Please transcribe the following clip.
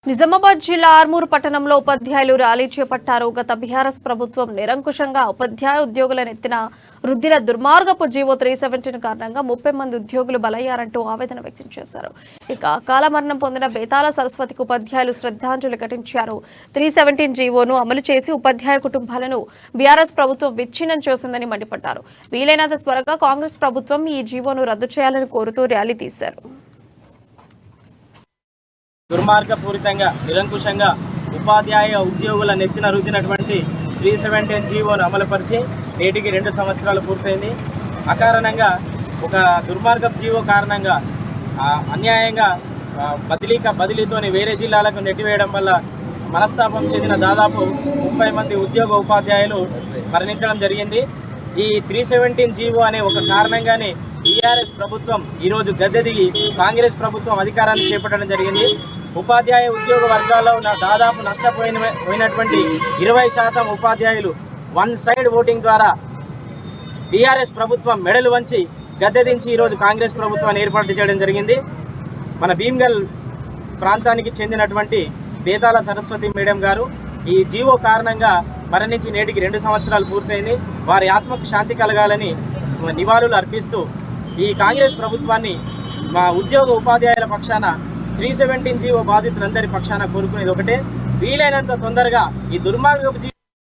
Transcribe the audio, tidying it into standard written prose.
నిజామాబాద్ జిల్లా ఆర్మూరు పట్టణంలో ఉపాధ్యాయులు ర్యాలీ చేపట్టారు. గత బీఆర్ఎస్ ప్రభుత్వం నిరంకుశంగా ఉపాధ్యాయ ఉద్యోగుల నెత్తిన రుద్దిన దుర్మార్గపు జీవో 317 కారణంగా 30 మంది ఉద్యోగులు బలయ్యారంటూ ఆవేదన వ్యక్తం చేశారు. ఇక కాలమరణం పొందిన బేతాల సరస్వతికి ఉపాధ్యాయులు శ్రద్ధాంజలి ఘటించారు. 317 జీవోను అమలు చేసి ఉపాధ్యాయ కుటుంబాలను బీఆర్ఎస్ ప్రభుత్వం విచ్ఛిన్నం చేసిందని మండిపడ్డారు. వీలైనంత త్వరగా కాంగ్రెస్ ప్రభుత్వం ఈ జీవోను రద్దు చేయాలని కోరుతూ ర్యాలీ తీశారు. దుర్మార్గపూరితంగా నిరంకుశంగా ఉపాధ్యాయ ఉద్యోగుల నెత్తిన రుద్దినటువంటి 317 జీవోను అమలుపరిచి నేటికి 2 సంవత్సరాలు పూర్తయింది. అకారణంగా ఒక దుర్మార్గ జీవో కారణంగా అన్యాయంగా బదిలీతోని వేరే జిల్లాలకు నెట్టివేయడం వల్ల మనస్తాపం చెందిన దాదాపు 30 మంది ఉద్యోగ ఉపాధ్యాయులు మరణించడం జరిగింది. ఈ 317 జీవో అనే ఒక కారణంగానే టీఆర్ఎస్ ప్రభుత్వం ఈరోజు గద్దె దిగి కాంగ్రెస్ ప్రభుత్వం అధికారాన్ని చేపట్టడం జరిగింది. ఉపాధ్యాయ ఉద్యోగ వర్గాల్లో దాదాపు నష్టపోయినటువంటి 20% ఉపాధ్యాయులు వన్ సైడ్ ఓటింగ్ ద్వారా టీఆర్ఎస్ ప్రభుత్వం మెడలు వంచి గద్దె దించి ఈరోజు కాంగ్రెస్ ప్రభుత్వాన్ని ఏర్పాటు చేయడం జరిగింది. మన భీమ్గల్ ప్రాంతానికి చెందినటువంటి బేతాల సరస్వతి మేడం గారు ఈ జీవో కారణంగా మరణించి నేటికి 2 సంవత్సరాలు పూర్తయింది. వారి ఆత్మకు శాంతి కలగాలని నివాళులు అర్పిస్తూ ఈ కాంగ్రెస్ ప్రభుత్వాన్ని మా ఉద్యోగ ఉపాధ్యాయుల పక్షాన 317 జీవో బాధితులందరి పక్షాన కోరుకునేది ఒకటే, వీలైనంత తొందరగా ఈ దుర్మార్గపు